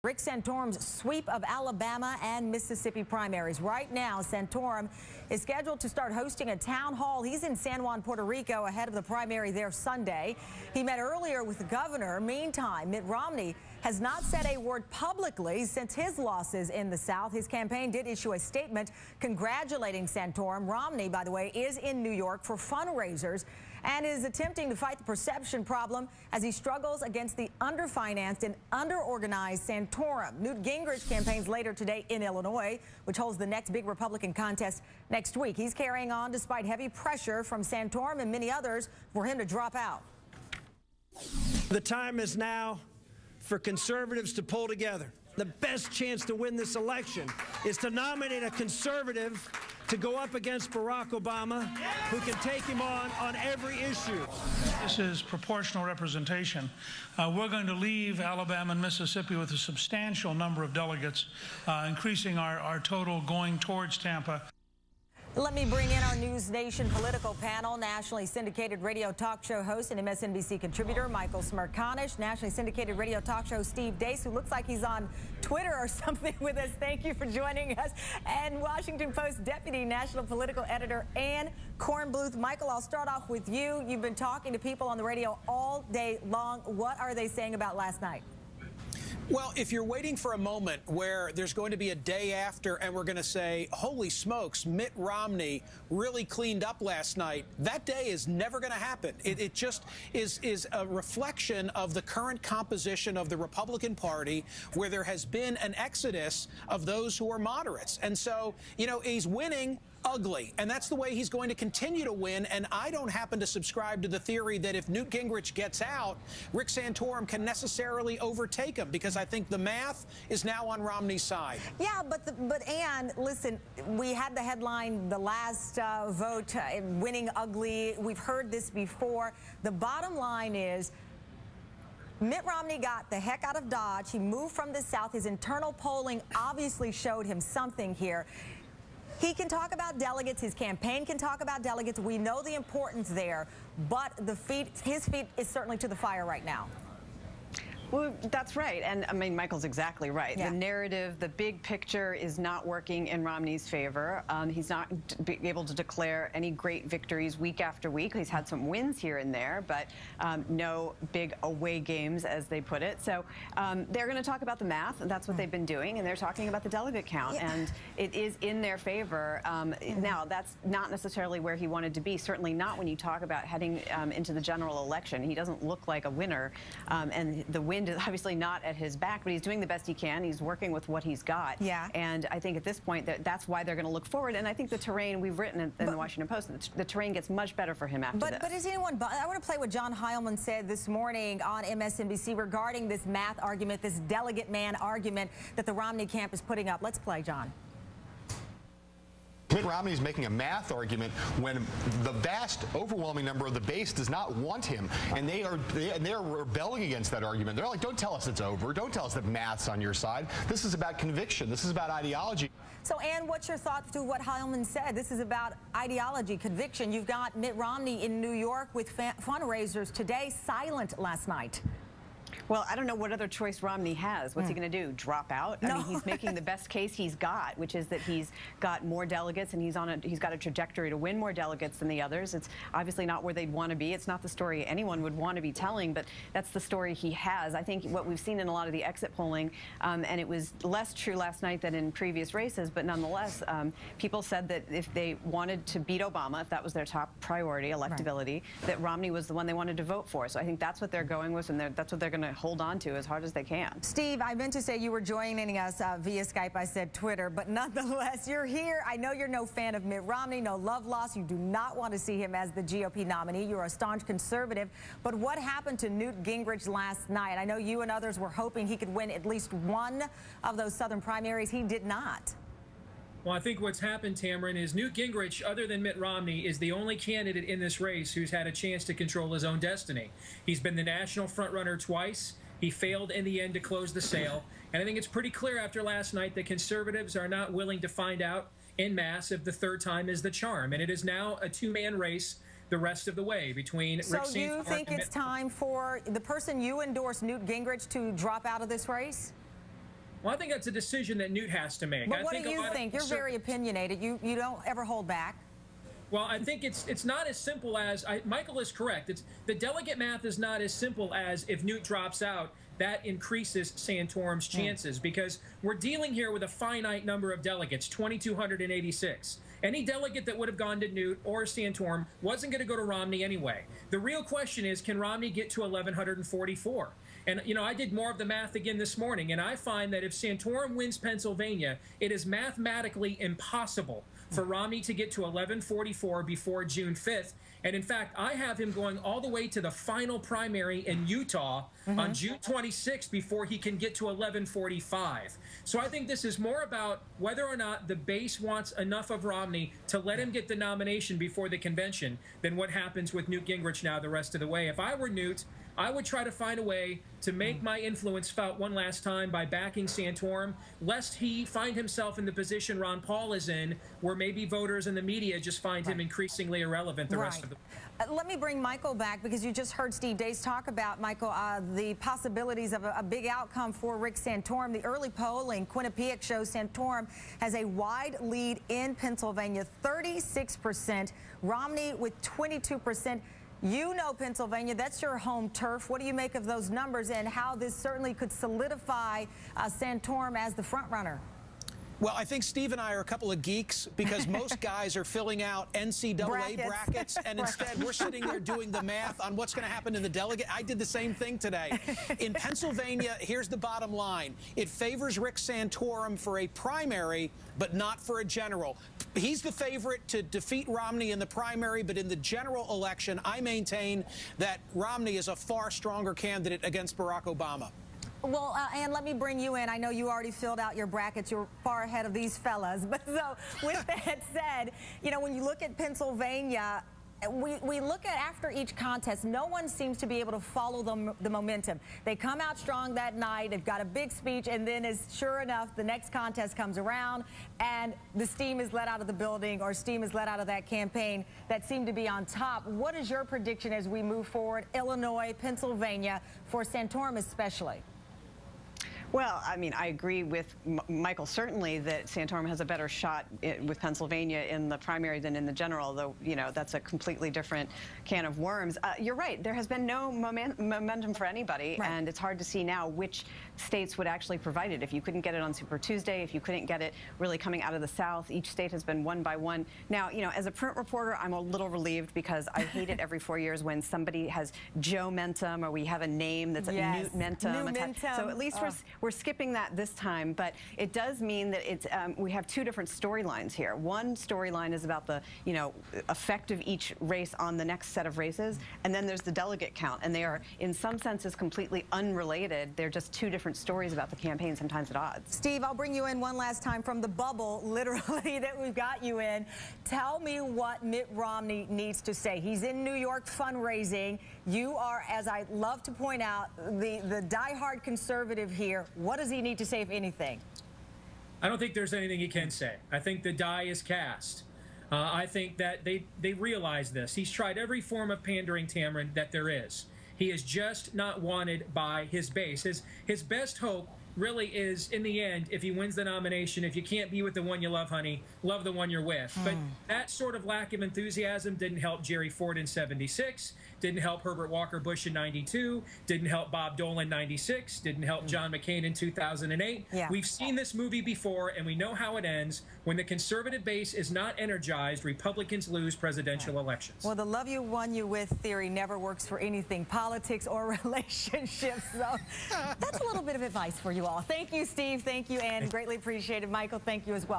Rick Santorum's sweep of Alabama and Mississippi primaries. Right now, Santorum is scheduled to start hosting a town hall. He's in San Juan, Puerto Rico, ahead of the primary there Sunday. He met earlier with the governor. Meantime, Mitt Romney has not said a word publicly since his losses in the South. His campaign did issue a statement congratulating Santorum. Romney, by the way, is in New York for fundraisers and is attempting to fight the perception problem as he struggles against the underfinanced and underorganized Santorum. Newt Gingrich campaigns later today in Illinois, which holds the next big Republican contest next week. He's carrying on despite heavy pressure from Santorum and many others for him to drop out. The time is now for conservatives to pull together. The best chance to win this election is to nominate a conservative to go up against Barack Obama, who can take him on every issue. This is proportional representation. We're going to leave Alabama and Mississippi with a substantial number of delegates, increasing our total going towards Tampa. Let me bring in our News Nation political panel. Nationally syndicated radio talk show host and MSNBC contributor Michael Smerconish, nationally syndicated radio talk show Steve Deace, who looks like he's on Twitter or something with us. Thank you for joining us. And Washington Post deputy national political editor Ann Kornbluth. Michael, I'll start off with you. You've been talking to people on the radio all day long. What are they saying about last night? Well, if you're waiting for a moment where there's going to be a day after and we're going to say, holy smokes, Mitt Romney really cleaned up last night, that day is never going to happen. It just is a reflection of the current composition of the Republican Party, where there has been an exodus of those who are moderates. And so, you know, he's winning ugly, and that's the way he's going to continue to win. And I don't happen to subscribe to the theory that if Newt Gingrich gets out, Rick Santorum can necessarily overtake him, because I think the math is now on Romney's side. Yeah, but Ann, listen, we had the headline, the last vote, winning ugly. We've heard this before. The bottom line is, Mitt Romney got the heck out of Dodge. He moved from the South. His internal polling obviously showed him something here. He can talk about delegates. His campaign can talk about delegates. We know the importance there, but his feet is certainly to the fire right now. Well, that's right. And I mean, Michael's exactly right. Yeah. The narrative, the big picture is not working in Romney's favor. He's not able to declare any great victories week after week. He's had some wins here and there, but no big away games, as they put it. So they're going to talk about the math, and that's what they've been doing, and they're talking about the delegate count, and it is in their favor. Now, that's not necessarily where he wanted to be, certainly not when you talk about heading into the general election. He doesn't look like a winner, and the wind is obviously not at his back, but he's doing the best he can. He's working with what he's got. Yeah. And I think at this point that's why they're going to look forward. And I think the terrain, we've written in the Washington Post, the terrain gets much better for him after this. But is anyone, I want to play what John Heilman said this morning on MSNBC regarding this math argument, this delegate man argument that the Romney camp is putting up. Let's play, John. Mitt Romney is making a math argument when the vast, overwhelming number of the base does not want him, and they are rebelling against that argument. They're like, don't tell us it's over. Don't tell us that math's on your side. This is about conviction. This is about ideology. So, Ann, what's your thoughts to what Heilman said? This is about ideology, conviction. You've got Mitt Romney in New York with fundraisers today, silent last night. Well, I don't know what other choice Romney has. What's he going to do? Drop out? No. I mean, he's making the best case he's got, which is that he's got more delegates and he's got a trajectory to win more delegates than the others. It's obviously not where they'd want to be. It's not the story anyone would want to be telling, but that's the story he has. I think what we've seen in a lot of the exit polling, and it was less true last night than in previous races, but nonetheless, people said that if they wanted to beat Obama, if that was their top priority, electability, that Romney was the one they wanted to vote for. So I think that's what they're going with, and that's what they're going to hold on to as hard as they can. Steve, I meant to say you were joining us via Skype. I said Twitter, but nonetheless, you're here. I know you're no fan of Mitt Romney, no love lost. You do not want to see him as the GOP nominee. You're a staunch conservative. But what happened to Newt Gingrich last night? I know you and others were hoping he could win at least one of those southern primaries. He did not. Well, I think what's happened, Tamron, is Newt Gingrich, other than Mitt Romney, is the only candidate in this race who's had a chance to control his own destiny. He's been the national frontrunner twice. He failed in the end to close the sale. And I think it's pretty clear after last night that conservatives are not willing to find out en masse if the third time is the charm. And it is now a two-man race the rest of the way between Rick Santorum. So you think it's time for the person you endorse, Newt Gingrich, to drop out of this race? Well, I think that's a decision that Newt has to make. But what do you think? You're very opinionated. You don't ever hold back. Well, I think it's not as simple as Michael is correct. The delegate math is not as simple as if Newt drops out, that increases Santorum's chances, because we're dealing here with a finite number of delegates, 2,286. Any delegate that would have gone to Newt or Santorum wasn't going to go to Romney anyway. The real question is, can Romney get to 1,144? And, you know, I did more of the math again this morning, and I find that if Santorum wins Pennsylvania, it is mathematically impossible for Romney to get to 1144 before June 5th. And in fact, I have him going all the way to the final primary in Utah on June 26th before he can get to 1145. So I think this is more about whether or not the base wants enough of Romney to let him get the nomination before the convention than what happens with Newt Gingrich now the rest of the way. If I were Newt, I would try to find a way to make my influence felt one last time by backing Santorum, lest he find himself in the position Ron Paul is in, where maybe voters and the media just find him increasingly irrelevant the rest of the Let me bring Michael back, because you just heard Steve Deace talk about, Michael, the possibilities of a big outcome for Rick Santorum. The early polling, Quinnipiac, shows Santorum has a wide lead in Pennsylvania, 36%, Romney with 22%. You know Pennsylvania, that's your home turf. What do you make of those numbers and how this certainly could solidify Santorum as the front runner? Well, I think Steve and I are a couple of geeks, because most guys are filling out NCAA brackets, and instead we're sitting there doing the math on what's going to happen in the delegate. I did the same thing today. In Pennsylvania, here's the bottom line. It favors Rick Santorum for a primary, but not for a general. He's the favorite to defeat Romney in the primary, but in the general election, I maintain that Romney is a far stronger candidate against Barack Obama. Well, Ann, let me bring you in. I know you already filled out your brackets. You're far ahead of these fellas. But so, with that said, you know, when you look at Pennsylvania, we look at after each contest, no one seems to be able to follow the momentum. They come out strong that night, they've got a big speech, and then sure enough, the next contest comes around, and the steam is let out of the building, or steam is let out of that campaign that seemed to be on top. What is your prediction as we move forward, Illinois, Pennsylvania, for Santorum especially? Well, I mean, I agree with Michael, certainly, that Santorum has a better shot with Pennsylvania in the primary than in the general, though, you know, that's a completely different can of worms. You're right. There has been no momentum for anybody, and it's hard to see now which states would actually provide it. If you couldn't get it on Super Tuesday, if you couldn't get it really coming out of the South, each state has been one by one. Now, you know, as a print reporter, I'm a little relieved, because I hate it every 4 years when somebody has Joe-mentum, or we have a name that's a Newt-mentum. So at least we're skipping that this time, but it does mean that it's we have two different storylines here. One storyline is about the, you know, effect of each race on the next set of races, and then there's the delegate count, and they are in some senses completely unrelated. They're just two different stories about the campaign, sometimes at odds. Steve, I'll bring you in one last time from the bubble, literally, that we've got you in. Tell me what Mitt Romney needs to say. He's in New York fundraising. You are, as I love to point out, the diehard conservative here. What does he need to say, if anything? I don't think there's anything he can say. I think the die is cast. I think that they realize this. He's tried every form of pandering, Tamron, that there is. He is just not wanted by his base. His best hope really is, in the end, if he wins the nomination, if you can't be with the one you love, honey, love the one you're with. But that sort of lack of enthusiasm didn't help Jerry Ford in '76, didn't help Herbert Walker Bush in '92, didn't help Bob Dole in '96, didn't help John McCain in 2008. We've seen this movie before, and we know how it ends. When the conservative base is not energized, Republicans lose presidential elections. Well, the love you, one you with theory never works for anything, politics or relationships. So that's a little bit of advice for you all. Thank you, Steve. Thank you, Ann. Greatly appreciated. Michael, thank you as well.